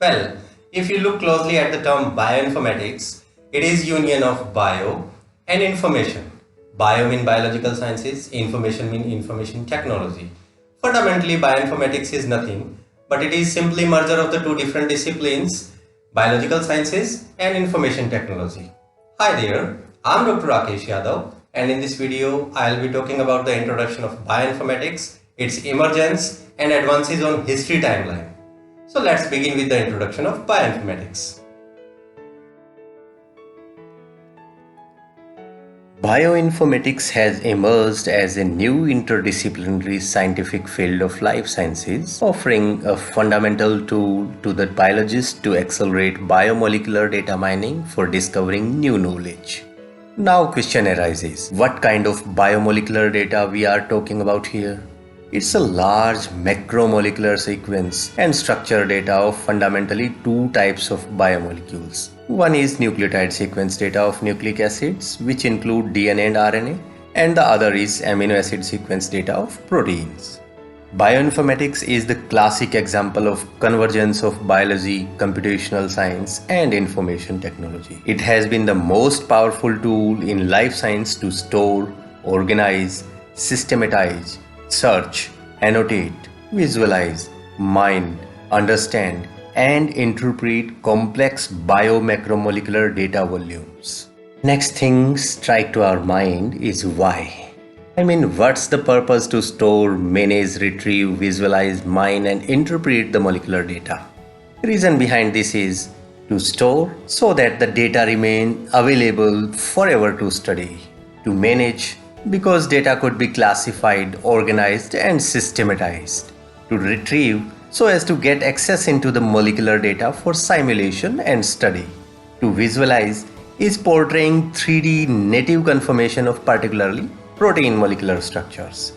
Well, if you look closely at the term bioinformatics, it is union of bio and information. Bio mean biological sciences, information mean information technology. Fundamentally, bioinformatics is nothing, but it is simply merger of the two different disciplines, biological sciences and information technology. Hi there, I'm Dr. Rakesh Yadav, and in this video, I'll be talking about the introduction of bioinformatics, its emergence and advances on history timeline. So let's begin with the introduction of bioinformatics. Bioinformatics has emerged as a new interdisciplinary scientific field of life sciences, offering a fundamental tool to the biologist to accelerate biomolecular data mining for discovering new knowledge. Now question arises, what kind of biomolecular data we are talking about here? It's a large macromolecular sequence and structure data of fundamentally two types of biomolecules. One is nucleotide sequence data of nucleic acids, which include DNA and RNA, and the other is amino acid sequence data of proteins. Bioinformatics is the classic example of convergence of biology, computational science, and information technology. It has been the most powerful tool in life science to store, organize, systematize, search, annotate, visualize, mine, understand, and interpret complex biomacromolecular data volumes. Next thing strike to our mind is why. What's the purpose to store, manage, retrieve, visualize, mine, and interpret the molecular data? Reason behind this is to store so that the data remain available forever to study, to manage because data could be classified, organized, and systematized, to retrieve so as to get access into the molecular data for simulation and study, to visualize is portraying 3D native conformation of particularly protein molecular structures,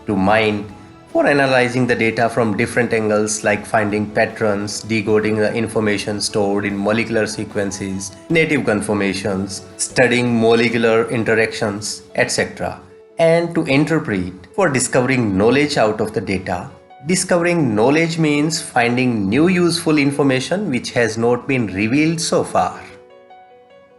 to mine for analyzing the data from different angles like finding patterns, decoding the information stored in molecular sequences, native conformations, studying molecular interactions, etc. And to interpret for discovering knowledge out of the data. Discovering knowledge means finding new useful information which has not been revealed so far.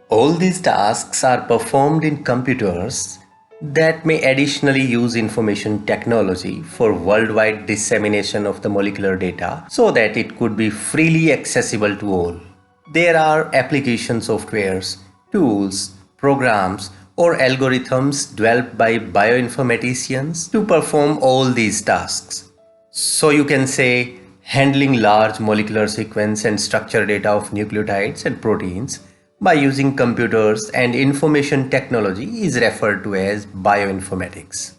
All these tasks are performed in computers that may additionally use information technology for worldwide dissemination of the molecular data so that it could be freely accessible to all. There are application softwares, tools, programs, or algorithms developed by bioinformaticians to perform all these tasks. So you can say handling large molecular sequence and structure data of nucleotides and proteins by using computers and information technology is referred to as bioinformatics.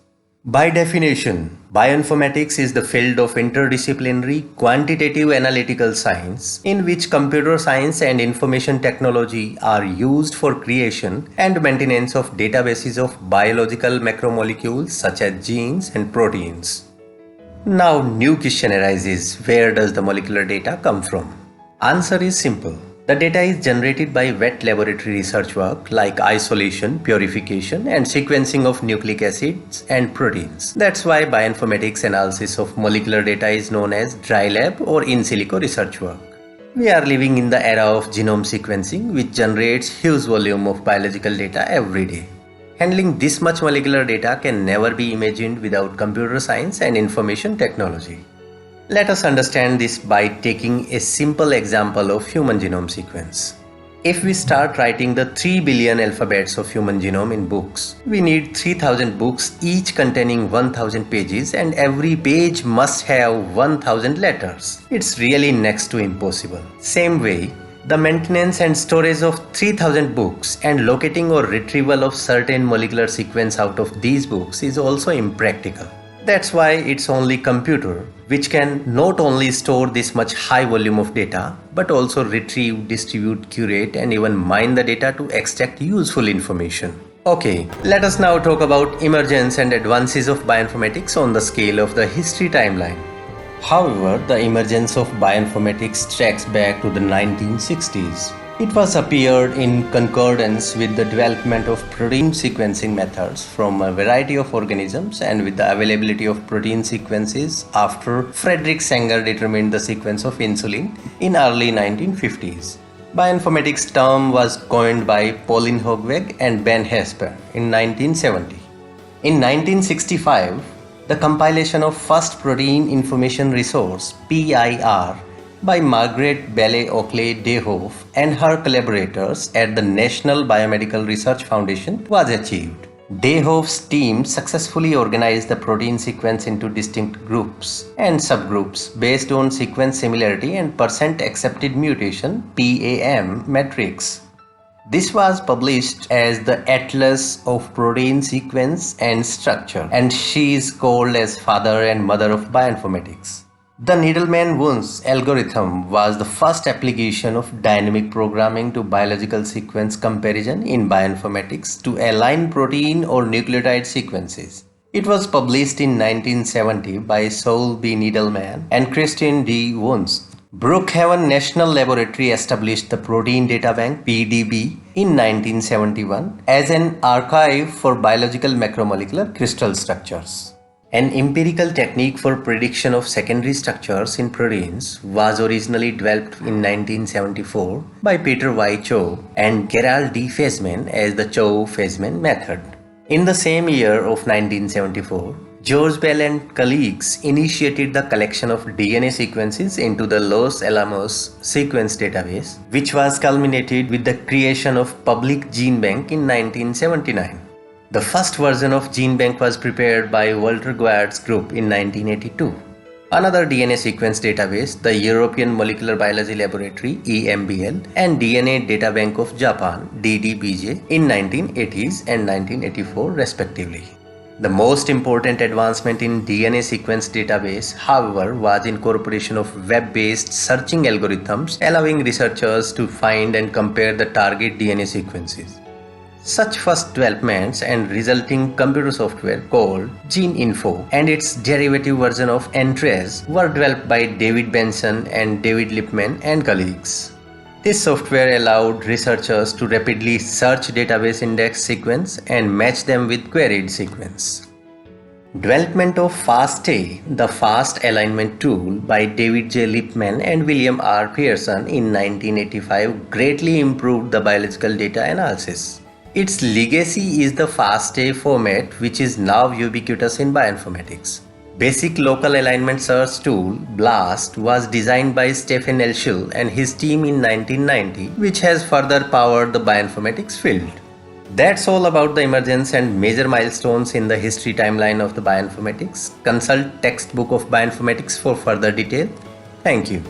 By definition, bioinformatics is the field of interdisciplinary quantitative analytical science in which computer science and information technology are used for creation and maintenance of databases of biological macromolecules such as genes and proteins. Now, new question arises, where does the molecular data come from? Answer is simple. The data is generated by wet laboratory research work like isolation, purification, and sequencing of nucleic acids and proteins. That's why bioinformatics analysis of molecular data is known as dry lab or in silico research work. We are living in the era of genome sequencing, which generates huge volume of biological data every day. Handling this much molecular data can never be imagined without computer science and information technology. Let us understand this by taking a simple example of human genome sequence. If we start writing the 3 billion alphabets of human genome in books, we need 3000 books each containing 1000 pages and every page must have 1000 letters. It's really next to impossible. Same way, the maintenance and storage of 3000 books and locating or retrieval of certain molecular sequence out of these books is also impractical. That's why it's only computer which can not only store this much high volume of data but also retrieve, distribute, curate and even mine the data to extract useful information. Okay, let us now talk about emergence and advances of bioinformatics on the scale of the history timeline. However, the emergence of bioinformatics tracks back to the 1960s. It was appeared in concordance with the development of protein sequencing methods from a variety of organisms and with the availability of protein sequences after Frederick Sanger determined the sequence of insulin in early 1950s. Bioinformatics term was coined by Pauline Hogeweg and Ben Hesper in 1970. In 1965, the compilation of first protein information resource PIR by Margaret Bailey Oakley Dayhoff and her collaborators at the National Biomedical Research Foundation was achieved. Dayhoff's team successfully organized the protein sequence into distinct groups and subgroups based on sequence similarity and percent accepted mutation PAM matrix. This was published as the Atlas of Protein Sequence and Structure, and she is called as father and mother of bioinformatics. The Needleman-Wunsch algorithm was the first application of dynamic programming to biological sequence comparison in bioinformatics to align protein or nucleotide sequences. It was published in 1970 by Saul B. Needleman and Christine D. Wunsch. Brookhaven National Laboratory established the Protein Data Bank (PDB) in 1971 as an archive for biological macromolecular crystal structures. An empirical technique for prediction of secondary structures in proteins was originally developed in 1974 by Peter Y. Chow and Gerald D. Fezman as the Chow-Fezman method. In the same year of 1974, George Bell and colleagues initiated the collection of DNA sequences into the Los Alamos Sequence Database, which was culminated with the creation of Public Gene Bank in 1979. The first version of GeneBank was prepared by Walter Goyard's group in 1982. Another DNA sequence database, the European Molecular Biology Laboratory (EMBL) and DNA Data Bank of Japan (DDBJ) in 1980s and 1984 respectively. The most important advancement in DNA sequence database, however, was incorporation of web-based searching algorithms allowing researchers to find and compare the target DNA sequences. Such first developments and resulting computer software called GeneInfo and its derivative version of Entrez were developed by David Benson and David Lipman and colleagues. This software allowed researchers to rapidly search database index sequence and match them with queried sequence. Development of FASTA, the fast alignment tool by David J. Lipman and William R. Pearson in 1985 greatly improved the biological data analysis. Its legacy is the FASTA format, which is now ubiquitous in bioinformatics. Basic local alignment search tool, BLAST, was designed by Stephen Elshill and his team in 1990, which has further powered the bioinformatics field. That's all about the emergence and major milestones in the history timeline of the bioinformatics. Consult Textbook of Bioinformatics for further detail. Thank you.